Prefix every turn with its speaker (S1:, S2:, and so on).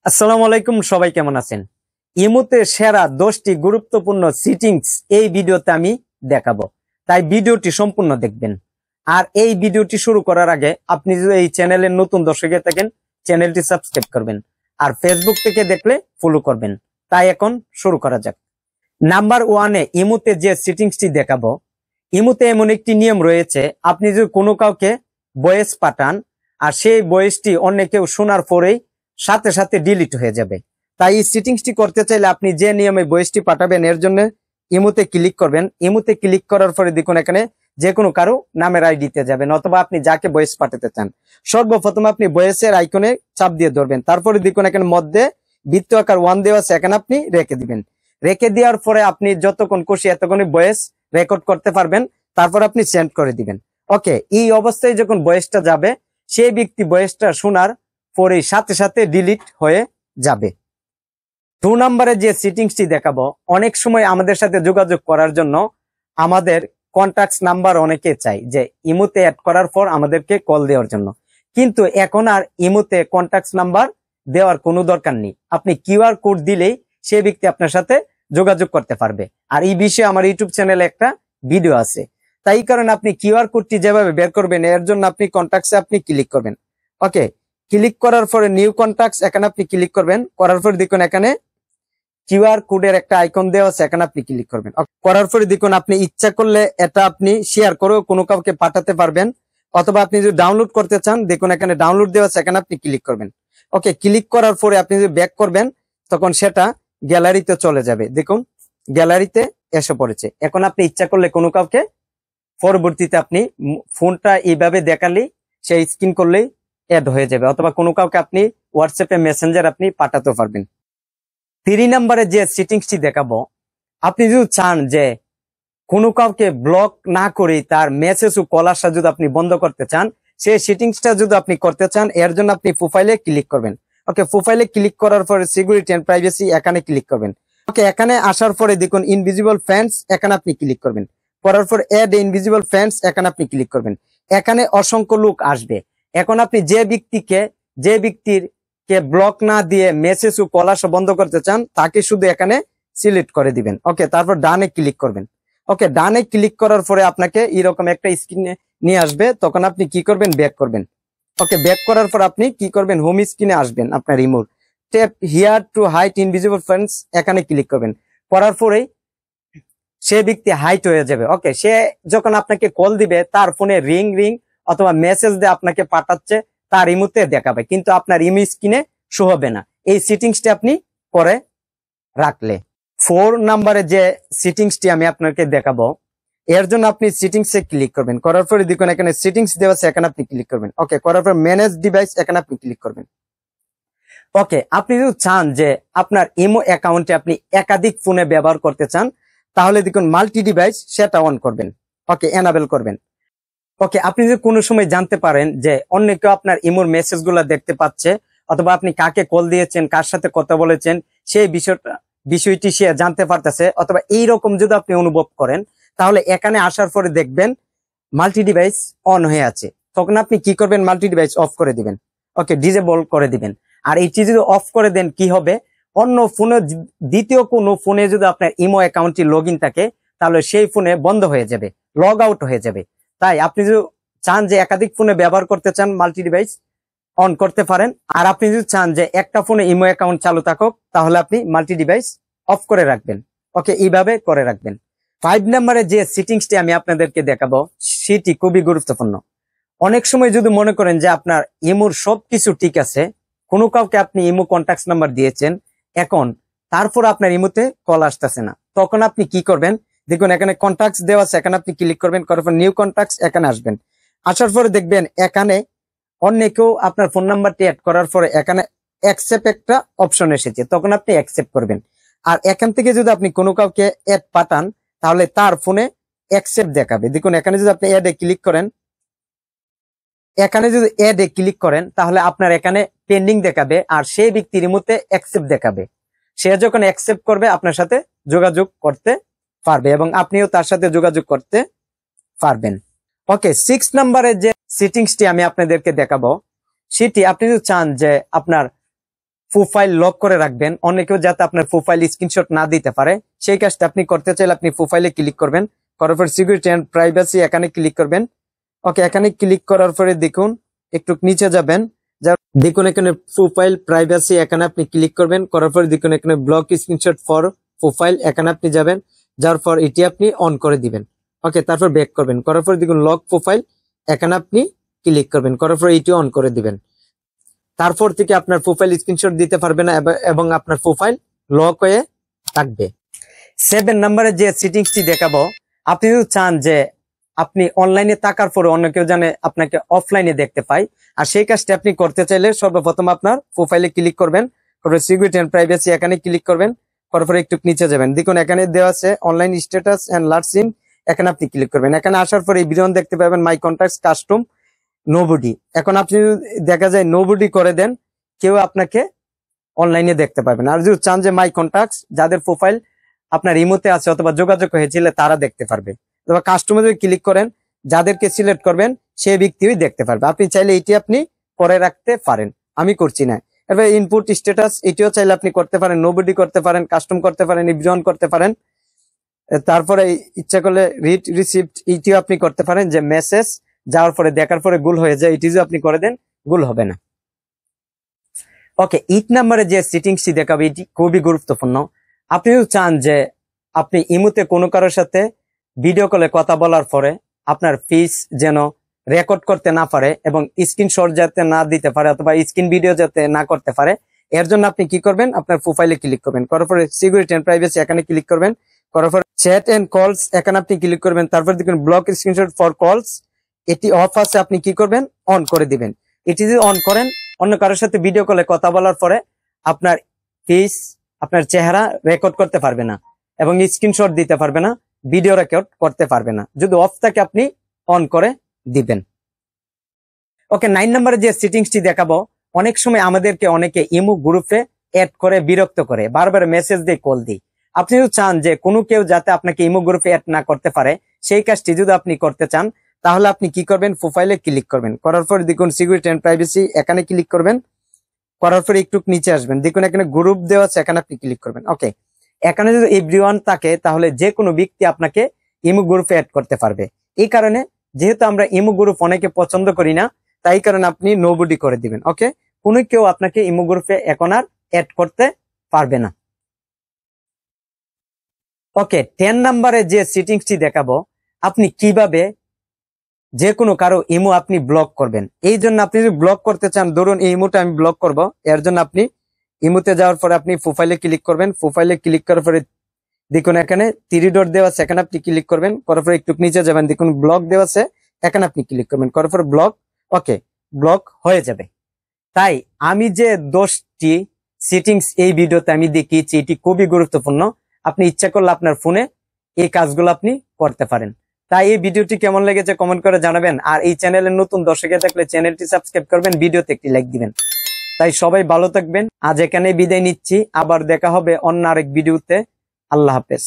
S1: আসসালামু আলাইকুম, সবাই কেমন আছেন? ইমোতে সেরা 10টি গুরুত্বপূর্ণ সেটিংস এই ভিডিওতে আমি দেখাবো, তাই ভিডিওটি সম্পূর্ণ দেখবেন। আর এই ভিডিওটি শুরু করার আগে আপনি যদি এই চ্যানেলের নতুন দর্শক হয়ে থাকেন, চ্যানেলটি সাবস্ক্রাইব করবেন আর ফেসবুক থেকে দেখলে ফলো করবেন। তাই এখন শুরু করা যাক। নাম্বার 1-এ ইমোতে যে সেটিংসটি দেখাবো, ইমোতে এমন একটি নিয়ম রয়েছে, আপনি যদি কোনো কাউকে ভয়েস পাঠান আর সেই ভয়েসটি অন্য কেউ শোনার পরেই সাথে সাথে ডিলিট হয়ে যাবে। তাই এই সেটিংসটি করতে চাইলে আপনি যে নিয়মে ভয়েসটি পাঠাবেন এর জন্য ইমোতে ক্লিক করবেন। ইমোতে ক্লিক করার পরে দেখুন এখানে যে কোনো কারো নামের আইডিতে যাবেন অথবা আপনি যাকে ভয়েস পাঠাতে চান। সর্বপ্রথম আপনি ভয়েসের আইকনে চাপ দিয়ে ধরবেন, তারপরে দেখুন এখানে মধ্যে বৃত্ত আকার 1 দেওয়া আছে, এখানে আপনি রেখে দিবেন। রেখে দেওয়ার পরে আপনি যতক্ষণ খুশি এতক্ষণই ভয়েস রেকর্ড করতে পারবেন, তারপর আপনি সেন্ড করে দিবেন। ওকে, এই অবস্থায় যখন ভয়েসটা যাবে সেই ব্যক্তি ভয়েসটা শোনার পরে সাথে সাথে ডিলিট হয়ে যাবে। 2 নম্বরে যে সেটিংসটি দেখাবো, অনেক সময় আমাদের সাথে যোগাযোগ করার জন্য আমাদের কন্টাক্ট নাম্বার অনেকে চাই যে ইমোতে অ্যাড করার পর আমাদেরকে কল দেওয়ার জন্য, কিন্তু এখন আর ইমোতে কন্টাক্ট নাম্বার দেওয়ার কোনো দরকার নেই। আপনি কিউআর কোড দিলেই সেই ব্যক্তি আপনার সাথে যোগাযোগ করতে পারবে। আর এই বিষয়ে আমার ইউটিউব চ্যানেলে একটা ভিডিও আছে। তাই কারণে আপনি কিউআর কোডটি যেভাবে বের করবেন এর জন্য আপনি কন্টাক্টসে আপনি ক্লিক করবেন। ওকে, ক্লিক করার পরে নিউ কন্টাক্টস এখানে আপনি ক্লিক করবেন। করার পরে দেখুন এখানে কিউআর কোডের একটা আইকন দেওয়া আছে, এখানে আপনি ক্লিক করবেন। করার পরে দেখুন আপনি ইচ্ছা করলে এটা আপনি শেয়ার করেও কোনো কাউকে পাঠাতে পারবেন, অথবা আপনি যদি ডাউনলোড করতে চান দেখুন এখানে ডাউনলোড দেওয়া আছে, এখানে আপনি ক্লিক করবেন। ওকে, ক্লিক করার পরে আপনি যদি ব্যাক করবেন তখন সেটা গ্যালারিতে চলে যাবে। দেখুন গ্যালারিতে এসে পড়েছে। এখন আপনি ইচ্ছা করলে কোনো কাউকে পরবর্তীতে আপনি ফোনটা এইভাবে দেখালেই সেই স্ক্রিন করলেই অ্যাড হয়ে যাবে, অথবা কোনো কাউকে আপনি হোয়াটসঅ্যাপে মেসেঞ্জার আপনি পাঠাতে পারবেন। 3 নম্বরে যে সেটিংসটি দেখাবো, আপনি যদি চান যে কোনো কাউকে ব্লক না করে তার মেসেজ ও কল আসা যদি আপনি বন্ধ করতে চান, সেই সেটিংসটা যদি আপনি করতে চান এর জন্য আপনি প্রোফাইলে ক্লিক করবেন। ওকে, প্রোফাইলে ক্লিক করার পরে সিকিউরিটি এন্ড প্রাইভেসি এখানে ক্লিক করবেন। ওকে, এখানে আসার পরে দেখুন ইনভিজিবল ফ্রেন্ডস এখানে আপনি ক্লিক করবেন। করার পর অ্যাড ইনভিজিবল ফ্রেন্ডস এখানে আপনি ক্লিক করবেন। এখানে অসংখ্য লোক আসবে। এখন আপনি যে ব্যক্তির কে ব্লক না দিয়ে মেসেজ ও কল আসা বন্ধ করতে চান তাকে শুধু এখানে সিলেক্ট করে দিবেন। ওকে, তারপর ডানে ক্লিক করবেন। ওকে, ডানে ক্লিক করার পরে আপনাকে এরকম একটা স্ক্রিনে নিয়ে আসবে, তখন আপনি কি করবেন, ব্যাক করবেন। ওকে, ব্যাক করার পর আপনি কি করবেন, হোম স্ক্রিনে আসবেন, আপনার remote tap here to hide invisible friends এখানে ক্লিক করবেন। করার পরে সে ব্যক্তি হাইট হয়ে যাবে। ওকে, সে যখন আপনাকে কল দিবে তার ফোনে রিং অথবা মেসেজ দিয়ে আপনাকে পাঠাচ্ছে তার ইমোতে দেখাবে, কিন্তু আপনার ইমো স্ক্রিনে শো হবে না। এই সেটিংসটি আপনি করে রাখলে। 4 নম্বরে যে সেটিংসটি আমি আপনাকে দেখাবো, এর জন্য আপনি সেটিংসে ক্লিক করবেন। করার পরে দেখুন এখানে সেটিংস দেওয়া আছে, এখানে আপনি ক্লিক করবেন। ওকে, করার পর ম্যানেজ ডিভাইস এখানে আপনি ক্লিক করবেন। ওকে, আপনি যদি চান যে আপনার ইমো অ্যাকাউন্টে আপনি একাধিক ফোনে ব্যবহার করতে চান, তাহলে দেখুন মাল্টি ডিভাইস সেটা অন করবেন। ওকে, এনাবেল করবেন। ওকে, আপনি যদি কোনো সময় জানতে পারেন যে অন্য কেউ আপনার ইমোর মেসেজ গুলা দেখতে পাচ্ছে, অথবা আপনি কাকে কল দিয়েছেন, কার সাথে কথা বলেছেন, সেই বিষয়টি সে জানতে পারতেছে, অথবা এইরকম যদি আপনি অনুভব করেন, তাহলে এখানে আসার পরে দেখবেন মাল্টি ডিভাইস অন হয়ে আছে। তখন আপনি কি করবেন, মাল্টি ডিভাইস অফ করে দিবেন। ওকে, ডিজেবল করে দিবেন। আর এইটি যদি অফ করে দেন কি হবে, অন্য ফোনে দ্বিতীয় কোনো ফোনে যদি আপনার ইমো অ্যাকাউন্টটি লগ ইন থাকে তাহলে সেই ফোনে বন্ধ হয়ে যাবে, লগ আউট হয়ে যাবে। তাই আপনি যদি চান যে একাধিক ফোনে ব্যবহার করতে চান, মাল্টি ডিভাইস অন করতে পারেন। আর আপনি যদি চান যে একটা ফোনে ইমো অ্যাকাউন্ট চালু থাকুক, তাহলে আপনি মাল্টি ডিভাইস অফ করে রাখবেন। ওকে, এইভাবে করে রাখবেন। 5 নম্বরে যে সেটিংসটি আমি আপনাদেরকে দেখাবো সেটি খুবই গুরুত্বপূর্ণ। অনেক সময় যদি মনে করেন যে আপনার ইমোর সবকিছু ঠিক আছে, কোনো কাউকে আপনি ইমো কন্টাক্ট নাম্বার দিয়েছেন, এখন তারপর আপনার ইমোতে কল আসতেছে না, তখন আপনি কি করবেন, দেখুন এখানে কন্টাক্টস দেওয়া আছে, এখানে আপনি ক্লিক করবেন। করার পর নিউ কন্টাক্টস এখানে আসবেন। আসার পরে দেখবেন এখানে অন্য কেউ আপনার ফোন নাম্বারটি অ্যাড করার পরে এখানে অ্যাকসেপ্ট একটা অপশন এসেছে, তখন আপনি অ্যাকসেপ্ট করবেন। আর এখান থেকে যদি আপনি কোনো কাউকে অ্যাড পাঠান তাহলে তার ফোনে অ্যাকসেপ্ট দেখাবে। দেখুন এখানে যদি আপনি অ্যাডে ক্লিক করেন, তাহলে আপনার এখানে পেন্ডিং দেখাবে, আর সেই ব্যক্তির মধ্যে অ্যাকসেপ্ট দেখাবে। সে যখন অ্যাকসেপ্ট করবে আপনার সাথে যোগাযোগ করতে পারবে এবং আপনিও তার সাথে যোগাযোগ করতে পারবেন। ওকে, 6 নম্বরে যে সেটিংসটি আমি আপনাদেরকে দেখাবো সেটি আপনি যদি চান যে আপনার প্রোফাইল লক করে রাখবেন, অনেকেও যাতে আপনার প্রোফাইল স্ক্রিনশট না দিতে পারে, সেই কাজটা আপনি করতে চাইলে আপনি প্রোফাইলে ক্লিক করবেন, করার পর সিকিউরিটি এন্ড প্রাইভেসি এখানে ক্লিক করবেন। ওকে, এখানে ক্লিক করার পরে দেখুন একটু নিচে যাবেন, দেখুন এখানে প্রোফাইল প্রাইভেসি এখানে আপনি ক্লিক করবেন, করার পরে দেখুন এখানে ব্লক স্ক্রিনশট ফর প্রোফাইল এখানে আপনি যাবেন, যার পর এটি আপনি অন করে দিবেন। ওকে, তারপর ব্যাক করবেন, করার পরে দেখুন লক প্রোফাইল এখানে আপনি ক্লিক করবেন, করার পর এটি অন করে দিবেন। তারপর থেকে আপনার প্রোফাইল স্ক্রিনশট দিতে পারবে না এবং আপনার প্রোফাইল লক হয়ে থাকবে। 7 নম্বরে যে সেটিংসটি দেখাবো, আপনি যদি চান যে আপনি অনলাইনে থাকার পরে অন্য কেউ জানে আপনাকে অফলাইনে দেখতে পায়, আর সেই কাজটি আপনি করতে চাইলে সর্বপ্রথম আপনার প্রোফাইলে ক্লিক করবেন, তারপরে সিকিউরিটি এন্ড প্রাইভেসি এখানে ক্লিক করবেন, করার পরে একটু নিচে যাবেন, দেখুন এখানে দেওয়া আছে অনলাইন স্ট্যাটাস এন্ড লার্জ সিম, এখানে আপনি ক্লিক করবেন। এখানে আসার পরে এই বিবরণ দেখতে পাবেন মাই কন্টাক্টস কাস্টম নোবডি। এখন আপনি দেখা যায় নোবডি করে দেন, কেউ আপনাকে অনলাইনে দেখতে পাবেন। আর যদি চান যে মাই কন্টাক্টস যাদের প্রোফাইল আপনার ইমোতে আছে অথবা যোগাযোগ হয়েছিল তারা দেখতে পারবে, অথবা কাস্টমে যদি ক্লিক করেন যাদেরকে সিলেক্ট করবেন সেই ব্যক্তিও দেখতে পারবে। আপনি চাইলে এটি আপনি করে রাখতে পারেন, আমি করছি না। এবার ইনপুট স্ট্যাটাস এটিও চাইলে আপনি করতে পারেন, নোবডি করতে পারেন, কাস্টম করতে পারেন, ইভিজন করতে পারেন। তারপরে ইচ্ছা করলে রিড রিসিপ্ট এটিও আপনি করতে পারেন, যে মেসেজ যাওয়ার পরে দেখার পরে গুল হয়ে যায় এটি যদি আপনি করে দেন গুল হবে না। ওকে, 8 নম্বরে যে সেটিংসটি দেখাবে এটি খুবই গুরুত্বপূর্ণ। আপনি যদি চান যে আপনি ইমুতে কোনো কারোর সাথে ভিডিও কলে কথা বলার পরে আপনার ফেস যেন রেকর্ড করতে না পারে এবং স্ক্রিনশট যাতে না দিতে পারে অথবা স্ক্রিন ভিডিও যাতে না করতে পারে, এর জন্য আপনি কি করবেন, আপনার প্রোফাইলে ক্লিক করবেন, করার পরে সিকিউরিটি এন্ড প্রাইভেসি এখানে ক্লিক করবেন, করার পরে চ্যাট এন্ড কলস এখানে আপনি ক্লিক করবেন, তারপর দেখুন ব্লক স্ক্রিনশট ফর কলস এটি অফ আছে, আপনি কি করবেন, অন করে দিবেন। এটি যদি অন করেন অন্য কারোর সাথে ভিডিও কলে কথা বলার পরে আপনার ফেস আপনার চেহারা রেকর্ড করতে পারবে না এবং স্ক্রিনশট দিতে পারবে না, ভিডিও রেকর্ড করতে পারবে না। যদি অফ থাকে আপনি অন করে দিবেন। ওকে, 9 নম্বরে যে সেটিংসটি দেখাবো, অনেক সময় আমাদেরকে অনেকে ইমো গ্রুপে অ্যাড করে বিরক্ত করে, বারবার মেসেজ দিয়ে কল দিই। আপনি যদি চান যে কোনো কেউ যাতে আপনাকে ইমো গ্রুপে অ্যাড না করতে পারে, সেই কাজটি যদি আপনি করতে চান তাহলে আপনি কি করবেন, প্রোফাইলে ক্লিক করবেন, করার পর দেখুন সিকিউরিটি এন্ড প্রাইভেসি এখানে ক্লিক করবেন, করার পর একটু নিচে আসবেন, দেখুন এখানে গ্রুপ দেওয়া আছে এখানে আপনি ক্লিক করবেন। ওকে, এখানে যদি এভরিওয়ান থাকে তাহলে যে কোনো ব্যক্তি আপনাকে ইমো গ্রুপে অ্যাড করতে পারবে। এই কারণে যেহেতু আমরা ইমো গ্রুপ অনেকে পছন্দ করি না, তাই কারণে আপনি নোবডি করে দিবেন। ওকে, কোনো কেউ আপনাকে ইমো গ্রুপে এখন আর অ্যাড করতে পারবে না। ওকে, 10 নম্বরে যে সেটিংসটি দেখাবো, আপনি কিভাবে যে কোনো কারো ইমো আপনি ব্লক করবেন। এই জন্য আপনি যদি ব্লক করতে চান, ধরুন এই ইমোটা আমি ব্লক করব, এর জন্য আপনি ইমোতে যাওয়ার পরে আপনি প্রোফাইলে ক্লিক করবেন, প্রোফাইলে ক্লিক করার পরে দেখুন এখানে 3 ডট দেওয়া আছে এখানে আপনি ক্লিক করবেন, করার পরে একটু নিচে যাবেন, দেখুন ব্লক দেওয়া আছে এখানে আপনি ক্লিক করবেন, করার পরে ব্লক। ওকে, ব্লক হয়ে যাবে। তাই আমি যে 10টি সেটিংস এই ভিডিওতে আমি দেখিয়েছি এটি খুবই গুরুত্বপূর্ণ। আপনি ইচ্ছা করলে আপনার ফোনে এই কাজগুলো আপনি করতে পারেন। তাই এই ভিডিওটি কেমন লেগেছে কমেন্ট করে জানাবেন, আর এই চ্যানেলের নতুন দর্শকে থাকলে চ্যানেলটি সাবস্ক্রাইব করবেন, ভিডিওতে একটি লাইক দিবেন। তাই সবাই ভালো থাকবেন, আজ এখানে বিদায় নিচ্ছি, আবার দেখা হবে অন্য আরেক ভিডিওতে। আল্লাহ হাফেজ।